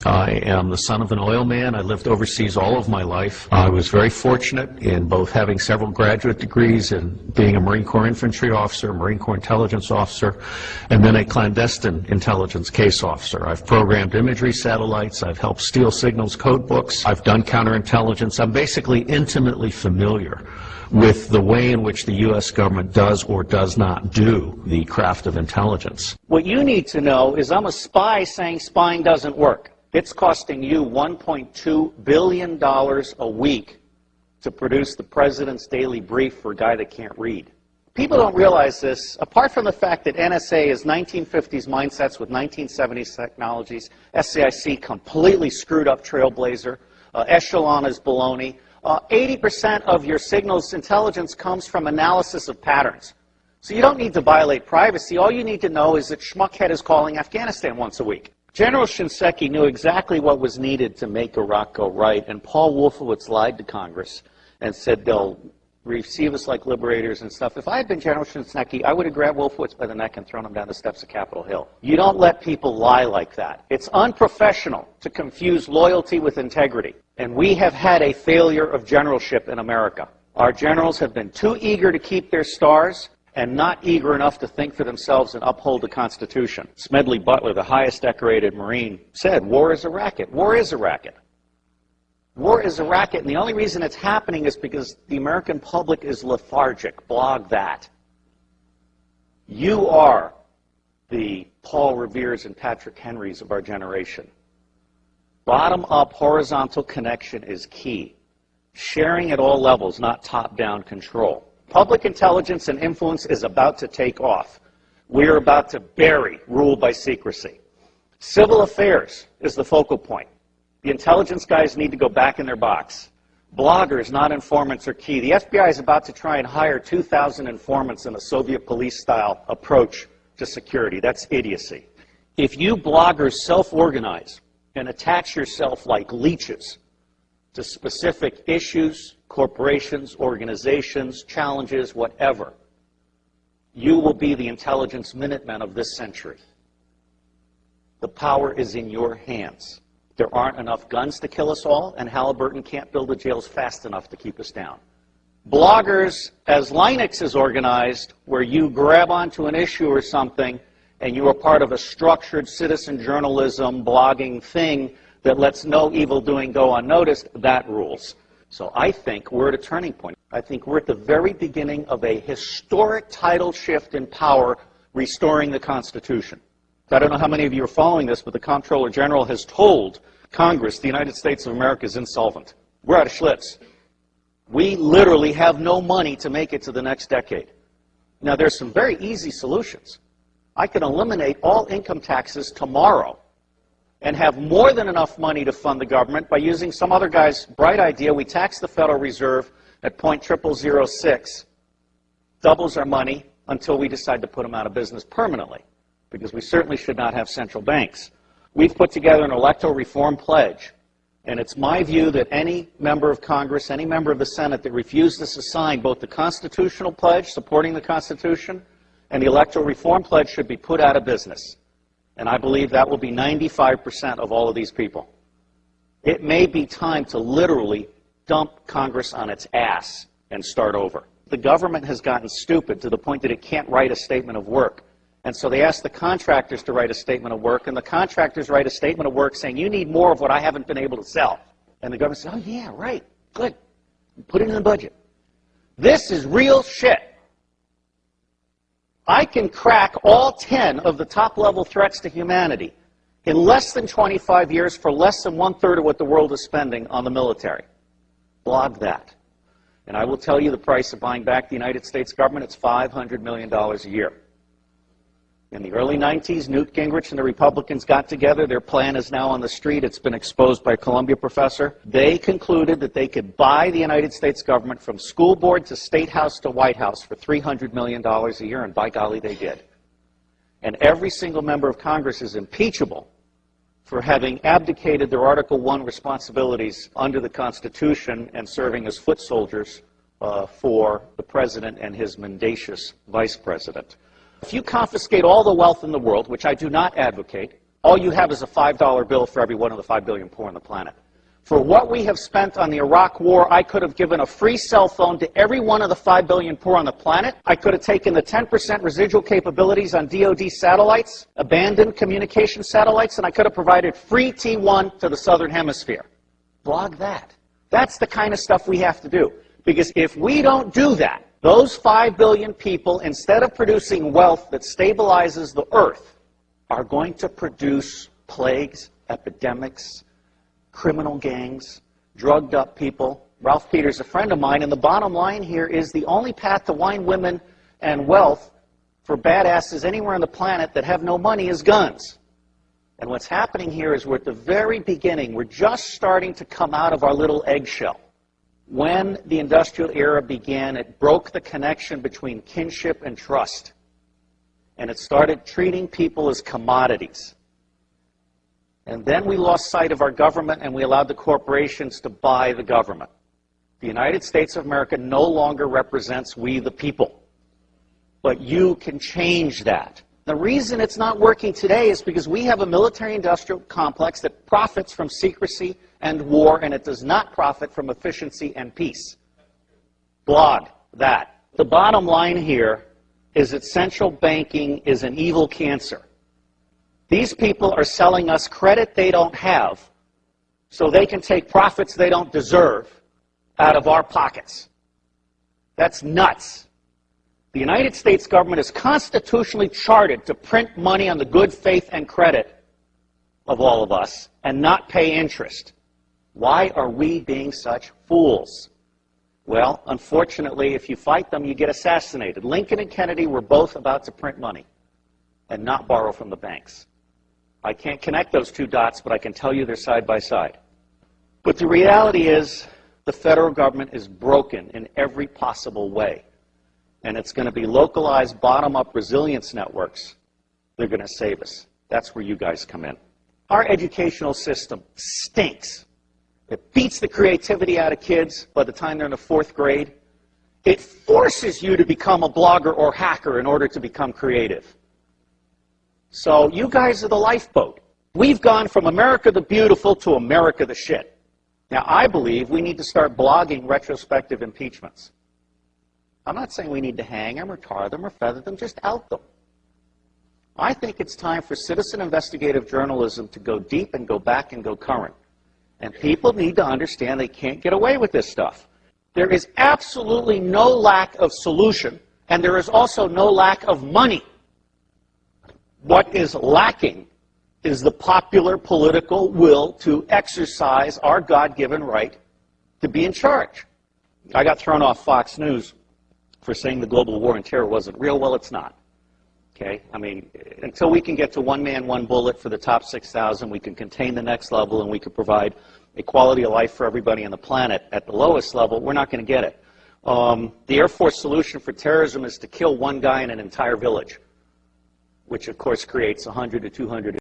I am the son of an oil man. I lived overseas all of my life. I was very fortunate in both having several graduate degrees and being a Marine Corps infantry officer, Marine Corps intelligence officer, and then a clandestine intelligence case officer. I've programmed imagery satellites. I've helped steal signals code books. I've done counterintelligence. I'm basically intimately familiar with the way in which the U.S. government does or does not do the craft of intelligence. What you need to know is I'm a spy saying spying doesn't work. It's costing you $1.2 billion a week to produce the president's daily brief for a guy that can't read. People don't realize this. Apart from the fact that NSA is 1950s mindsets with 1970s technologies, C.I.A. completely screwed up Trailblazer, Echelon is baloney. 80% of your signals intelligence comes from analysis of patterns. So you don't need to violate privacy. All you need to know is that Schmuckhead is calling Afghanistan once a week. General Shinseki knew exactly what was needed to make Iraq go right, and Paul Wolfowitz lied to Congress and said they'll receive us like liberators and stuff. If I had been General Shinseki, I would have grabbed Wolfowitz by the neck and thrown him down the steps of Capitol Hill. You don't let people lie like that. It's unprofessional to confuse loyalty with integrity, and we have had a failure of generalship in America. Our generals have been too eager to keep their stars and not eager enough to think for themselves and uphold the Constitution. Smedley Butler, the highest decorated Marine, said, war is a racket. War is a racket. War is a racket, and the only reason it's happening is because the American public is lethargic. Blog that. You are the Paul Reveres and Patrick Henrys of our generation. Bottom-up horizontal connection is key. Sharing at all levels, not top-down control. Public intelligence and influence is about to take off. We are about to bury rule by secrecy. Civil affairs is the focal point. The intelligence guys need to go back in their box. Bloggers, not informants, are key. The FBI is about to try and hire 2,000 informants in a Soviet police-style approach to security. That's idiocy. If you bloggers self-organize and attach yourself like leeches to specific issues, corporations, organizations, challenges, whatever, you will be the intelligence Minutemen of this century. The power is in your hands. There aren't enough guns to kill us all, and Halliburton can't build the jails fast enough to keep us down. Bloggers, as Linux is organized, where you grab onto an issue or something and you are part of a structured citizen journalism blogging thing that lets no evil doing go unnoticed, that rules. So I think we're at a turning point. I think we're at the very beginning of a historic tidal shift in power, restoring the Constitution. I don't know how many of you are following this, but the Comptroller General has told Congress the United States of America is insolvent. We're out of schlitz. We literally have no money to make it to the next decade. Now, there's some very easy solutions. I can eliminate all income taxes tomorrow and have more than enough money to fund the government by using some other guy's bright idea. We tax the Federal Reserve at 0.0006, doubles our money until we decide to put them out of business permanently, because we certainly should not have central banks. We've put together an electoral reform pledge, and it's my view that any member of Congress, any member of the Senate that refuses to sign both the constitutional pledge supporting the Constitution and the electoral reform pledge should be put out of business. And I believe that will be 95% of all of these people. It may be time to literally dump Congress on its ass and start over. The government has gotten stupid to the point that it can't write a statement of work. And so they ask the contractors to write a statement of work, and the contractors write a statement of work saying, you need more of what I haven't been able to sell. And the government says, oh yeah, right, good. Put it in the budget. This is real shit. I can crack all 10 of the top-level threats to humanity in less than 25 years for less than 1/3 of what the world is spending on the military. Blog that. And I will tell you the price of buying back the United States government, it's $500 million a year. In the early 90s, Newt Gingrich and the Republicans got together. Their plan is now on the street. It's been exposed by a Columbia professor. They concluded that they could buy the United States government from school board to State House to White House for $300 million a year, and by golly, they did. And every single member of Congress is impeachable for having abdicated their Article I responsibilities under the Constitution and serving as foot soldiers for the president and his mendacious vice president. If you confiscate all the wealth in the world, which I do not advocate, all you have is a $5 bill for every one of the 5 billion poor on the planet. For what we have spent on the Iraq War, I could have given a free cell phone to every one of the 5 billion poor on the planet. I could have taken the 10% residual capabilities on DoD satellites, abandoned communication satellites, and I could have provided free T1 to the Southern Hemisphere. Blog that. That's the kind of stuff we have to do. Because if we don't do that, those 5 billion people, instead of producing wealth that stabilizes the earth, are going to produce plagues, epidemics, criminal gangs, drugged up people. Ralph Peter's a friend of mine, and the bottom line here is the only path to wine, women, and wealth for badasses anywhere on the planet that have no money is guns. And what's happening here is we're at the very beginning. We're just starting to come out of our little eggshell. When the industrial era began, it broke the connection between kinship and trust. And it started treating people as commodities. And then we lost sight of our government and we allowed the corporations to buy the government. The United States of America no longer represents we the people. But you can change that. The reason it's not working today is because we have a military-industrial complex that profits from secrecy and war, and it does not profit from efficiency and peace. Blog that. The bottom line here is that central banking is an evil cancer. These people are selling us credit they don't have so they can take profits they don't deserve out of our pockets. That's nuts. The United States government is constitutionally chartered to print money on the good faith and credit of all of us and not pay interest. Why are we being such fools? Well, unfortunately, if you fight them, you get assassinated. Lincoln and Kennedy were both about to print money and not borrow from the banks. I can't connect those two dots, but I can tell you they're side by side. But the reality is the federal government is broken in every possible way. And it's going to be localized, bottom-up resilience networks. They're going to save us. That's where you guys come in. Our educational system stinks. It beats the creativity out of kids by the time they're in the 4th grade. It forces you to become a blogger or hacker in order to become creative. So you guys are the lifeboat. We've gone from America the Beautiful to America the Shit. Now, I believe we need to start blogging retrospective impeachments. I'm not saying we need to hang them or tar them or feather them, just out them. I think it's time for citizen investigative journalism to go deep and go back and go current. And people need to understand they can't get away with this stuff. There is absolutely no lack of solution, and there is also no lack of money. What is lacking is the popular political will to exercise our God-given right to be in charge. I got thrown off Fox News for saying the global war on terror wasn't real. Well, it's not. Okay? I mean, until we can get to one man, one bullet for the top 6,000, we can contain the next level and we can provide a quality of life for everybody on the planet at the lowest level, we're not going to get it. The Air Force solution for terrorism is to kill one guy in an entire village, which of course creates 100 to 200